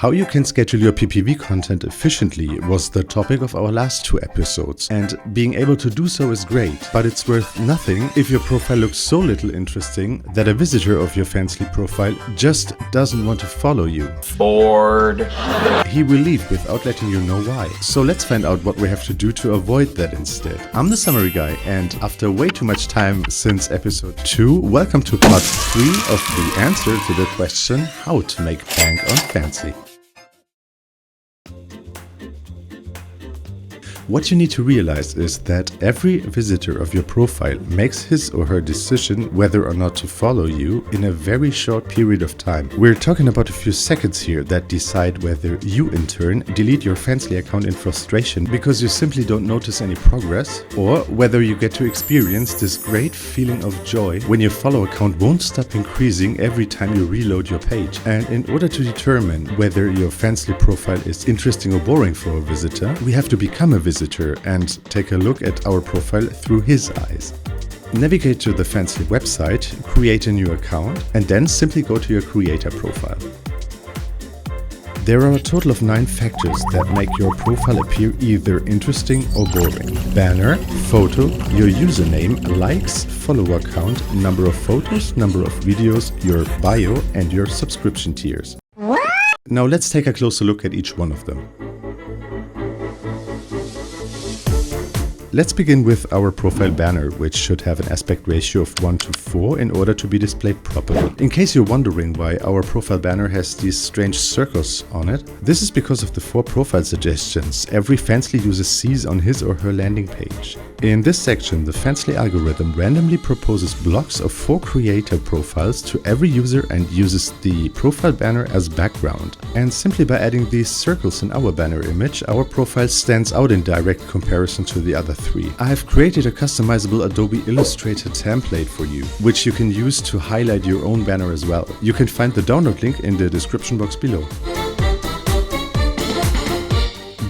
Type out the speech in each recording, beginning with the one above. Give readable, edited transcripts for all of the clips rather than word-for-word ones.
How you can schedule your PPV content efficiently was the topic of our last 2 episodes, and being able to do so is great, but it's worth nothing if your profile looks so little interesting that a visitor of your Fansly profile just doesn't want to follow you. Bored. He will leave without letting you know why. So let's find out what we have to do to avoid that instead. I'm the summary guy, and after way too much time since episode 2, welcome to part 3 of the answer to the question how to make bank on Fansly. What you need to realize is that every visitor of your profile makes his or her decision whether or not to follow you in a very short period of time. We're talking about a few seconds here that decide whether you in turn delete your Fansly account in frustration because you simply don't notice any progress, or whether you get to experience this great feeling of joy when your follow count won't stop increasing every time you reload your page. And in order to determine whether your Fansly profile is interesting or boring for a visitor, we have to become a visitor and take a look at our profile through his eyes. Navigate to the Fansly website, create a new account, and then simply go to your creator profile. There are a total of 9 factors that make your profile appear either interesting or boring. Banner, photo, your username, likes, follower count, number of photos, number of videos, your bio, and your subscription tiers. Now let's take a closer look at each one of them. Let's begin with our profile banner, which should have an aspect ratio of 1:4 in order to be displayed properly. In case you're wondering why our profile banner has these strange circles on it, this is because of the 4 profile suggestions every Fansly user sees on his or her landing page. In this section, the Fansly algorithm randomly proposes blocks of 4 creator profiles to every user and uses the profile banner as background. And simply by adding these circles in our banner image, our profile stands out in direct comparison to the other 3. I have created a customizable Adobe Illustrator template for you, which you can use to highlight your own banner as well. You can find the download link in the description box below.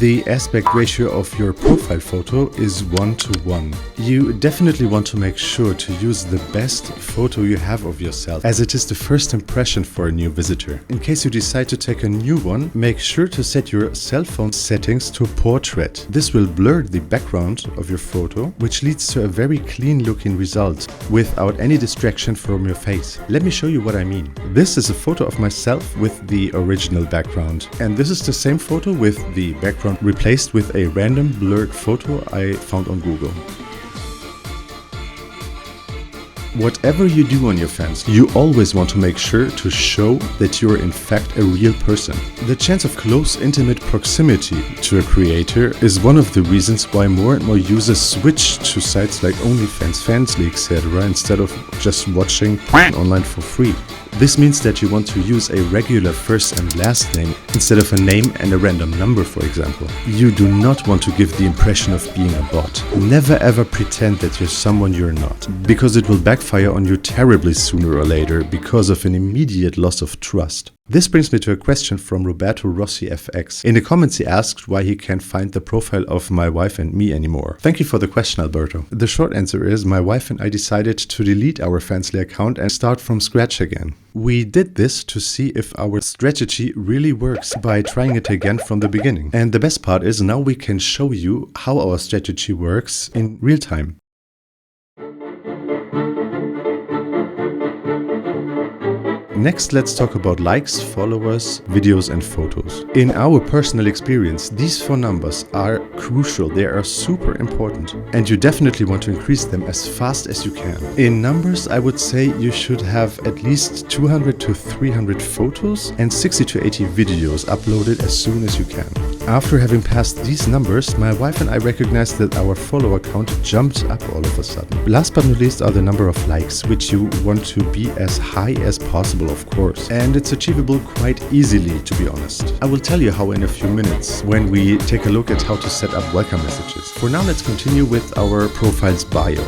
The aspect ratio of your profile photo is 1:1. You definitely want to make sure to use the best photo you have of yourself, as it is the first impression for a new visitor. In case you decide to take a new one, make sure to set your cell phone settings to portrait. This will blur the background of your photo, which leads to a very clean looking result without any distraction from your face. Let me show you what I mean. This is a photo of myself with the original background, and this is the same photo with the background replaced with a random blurred photo I found on Google. Whatever you do on your Fansly, you always want to make sure to show that you're in fact a real person. The chance of close, intimate proximity to a creator is one of the reasons why more and more users switch to sites like OnlyFans, Fansly, etc. instead of just watching online for free. This means that you want to use a regular first and last name instead of a name and a random number, for example. You do not want to give the impression of being a bot. Never ever pretend that you're someone you're not, because it will backfire on you terribly sooner or later because of an immediate loss of trust. This brings me to a question from Roberto Rossi FX. In the comments he asked why he can't find the profile of my wife and me anymore. Thank you for the question, Alberto. The short answer is my wife and I decided to delete our Fansly account and start from scratch again. We did this to see if our strategy really works by trying it again from the beginning. And the best part is now we can show you how our strategy works in real time. Next, let's talk about likes, followers, videos and photos. In our personal experience, these 4 numbers are crucial. They are super important, and you definitely want to increase them as fast as you can. In numbers, I would say you should have at least 200 to 300 photos and 60 to 80 videos uploaded as soon as you can. After having passed these numbers, my wife and I recognized that our follower count jumped up all of a sudden. Last but not least are the number of likes, which you want to be as high as possible, of course. And it's achievable quite easily, to be honest. I will tell you how in a few minutes when we take a look at how to set up welcome messages. For now, let's continue with our profile's bio.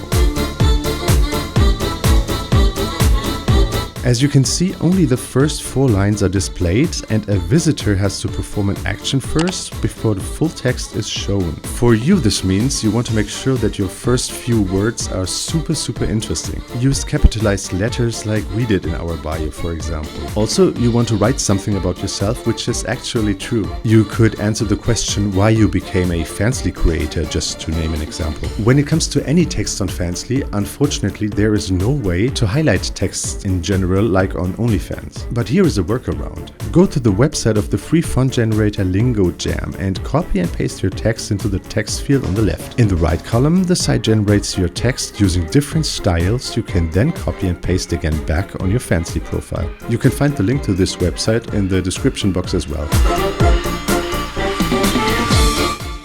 As you can see, only the first 4 lines are displayed and a visitor has to perform an action first before the full text is shown. For you, this means you want to make sure that your first few words are super interesting. Use capitalized letters like we did in our bio, for example. Also, you want to write something about yourself which is actually true. You could answer the question why you became a Fansly creator, just to name an example. When it comes to any text on Fansly, unfortunately there is no way to highlight text in general like on OnlyFans. But here is a workaround. Go to the website of the free font generator LingoJam and copy and paste your text into the text field on the left. In the right column, the site generates your text using different styles you can then copy and paste again back on your Fansly profile. You can find the link to this website in the description box as well.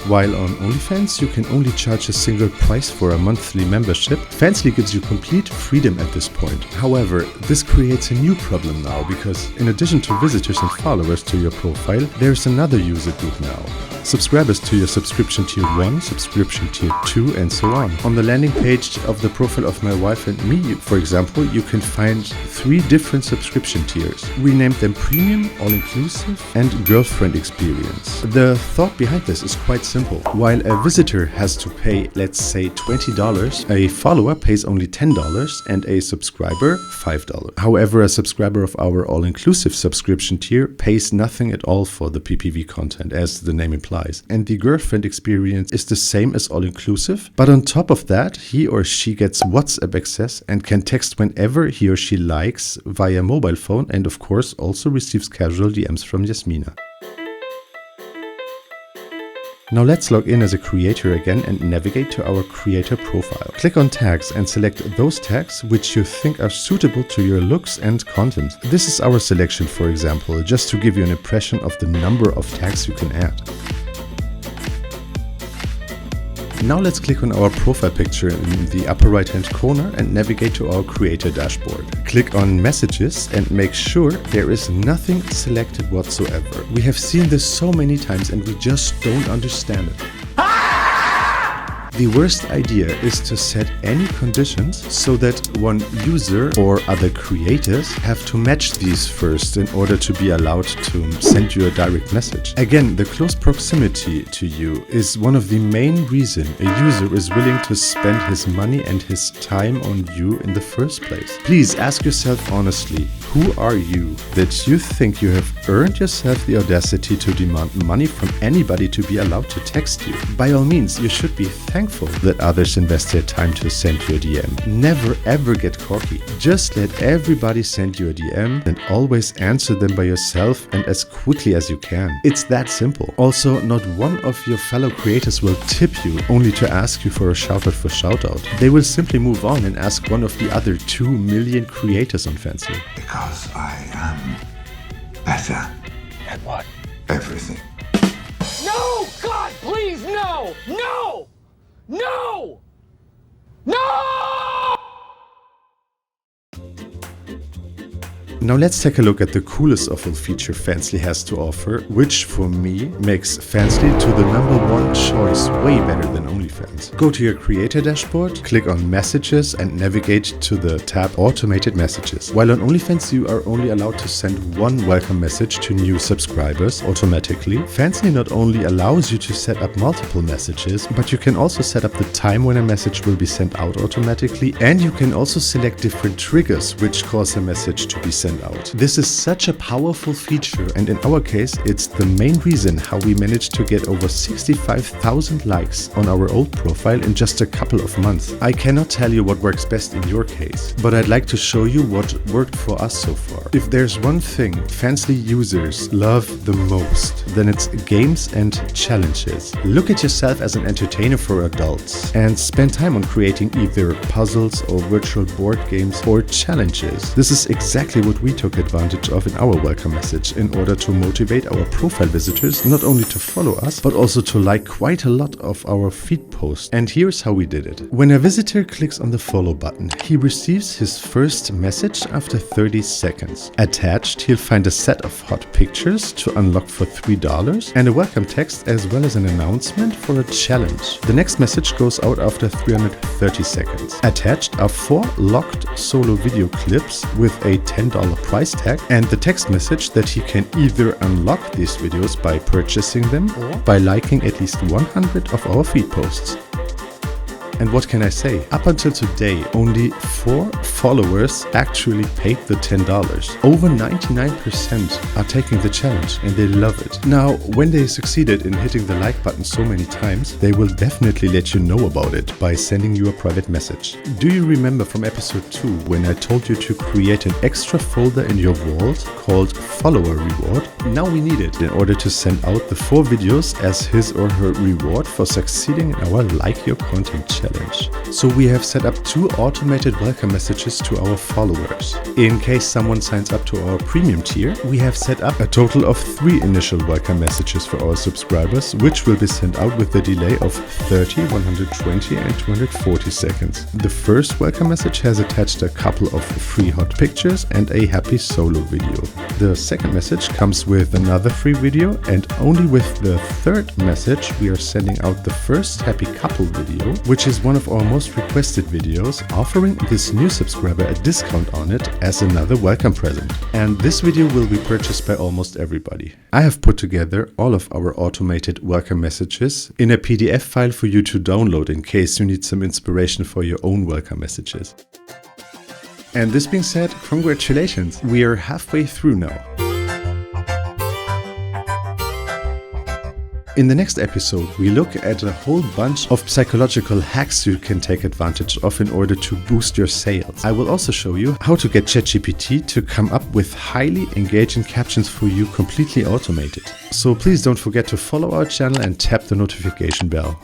While on OnlyFans, you can only charge a single price for a monthly membership, Fansly gives you complete freedom at this point. However, this creates a new problem now, because in addition to visitors and followers to your profile, there's another user group now. Subscribers to your subscription tier 1, subscription tier 2, and so on. On the landing page of the profile of my wife and me, for example, you can find 3 different subscription tiers. We named them Premium, All-Inclusive, and Girlfriend Experience. The thought behind this is quite simple. While a visitor has to pay, let's say, $20, a follower pays only $10 and a subscriber $5. However, a subscriber of our all-inclusive subscription tier pays nothing at all for the PPV content, as the name implies. And the girlfriend experience is the same as all-inclusive, but on top of that, he or she gets WhatsApp access and can text whenever he or she likes via mobile phone, and of course also receives casual DMs from Jasmina. Now let's log in as a creator again and navigate to our creator profile. Click on tags and select those tags which you think are suitable to your looks and content. This is our selection, for example, just to give you an impression of the number of tags you can add. Now let's click on our profile picture in the upper right hand corner and navigate to our creator dashboard. Click on messages and make sure there is nothing selected whatsoever. We have seen this so many times and we just don't understand it. The worst idea is to set any conditions so that one user or other creators have to match these first in order to be allowed to send you a direct message. Again, the close proximity to you is one of the main reasons a user is willing to spend his money and his time on you in the first place. Please ask yourself honestly, who are you that you think you have earned yourself the audacity to demand money from anybody to be allowed to text you? By all means, you should be thankful that others invest their time to send you a DM. Never ever get cocky. Just let everybody send you a DM and always answer them by yourself and as quickly as you can. It's that simple. Also, not one of your fellow creators will tip you only to ask you for a shoutout for shoutout. They will simply move on and ask one of the other 2 million creators on Fansly. Because I am better. At what? Everything. No! God, please, no! No! No! No! Now let's take a look at the coolest of all feature Fansly has to offer, which for me makes Fansly to the #1 choice way better than OnlyFans. Go to your creator dashboard, click on messages and navigate to the tab automated messages. While on OnlyFans you are only allowed to send 1 welcome message to new subscribers automatically, Fansly not only allows you to set up multiple messages, but you can also set up the time when a message will be sent out automatically, and you can also select different triggers which cause a message to be sent out. This is such a powerful feature, and in our case it's the main reason how we managed to get over 65,000 likes on our old profile in just a couple of months. I cannot tell you what works best in your case, but I'd like to show you what worked for us so far. If there's one thing Fansly users love the most, then it's games and challenges. Look at yourself as an entertainer for adults and spend time on creating either puzzles or virtual board games or challenges. This is exactly what we took advantage of in our welcome message in order to motivate our profile visitors not only to follow us, but also to like quite a lot of our feed posts. And here's how we did it. When a visitor clicks on the follow button, he receives his first message after 30 seconds. Attached, he'll find a set of hot pictures to unlock for $3 and a welcome text as well as an announcement for a challenge. The next message goes out after 330 seconds. Attached are 4 locked solo video clips with a $10 price tag and the text message that he can either unlock these videos by purchasing them or by liking at least 100 of our feed posts. And what can I say? Up until today, only 4 followers actually paid the $10. Over 99% are taking the challenge and they love it. Now, when they succeeded in hitting the like button so many times, they will definitely let you know about it by sending you a private message. Do you remember from episode 2 when I told you to create an extra folder in your vault called follower reward? Now we need it in order to send out the 4 videos as his or her reward for succeeding in our Like Your Content challenge. So we have set up 2 automated welcome messages to our followers. In case someone signs up to our premium tier, we have set up a total of 3 initial welcome messages for our subscribers, which will be sent out with a delay of 30, 120 and 240 seconds. The first welcome message has attached a couple of free hot pictures and a happy solo video. The second message comes with another free video, and only with the third message we are sending out the first happy couple video, which is one of our most requested videos, offering this new subscriber a discount on it as another welcome present. And this video will be purchased by almost everybody. I have put together all of our automated welcome messages in a PDF file for you to download in case you need some inspiration for your own welcome messages. And this being said, congratulations, we are halfway through now. In the next episode, we look at a whole bunch of psychological hacks you can take advantage of in order to boost your sales. I will also show you how to get ChatGPT to come up with highly engaging captions for you completely automated. So please don't forget to follow our channel and tap the notification bell.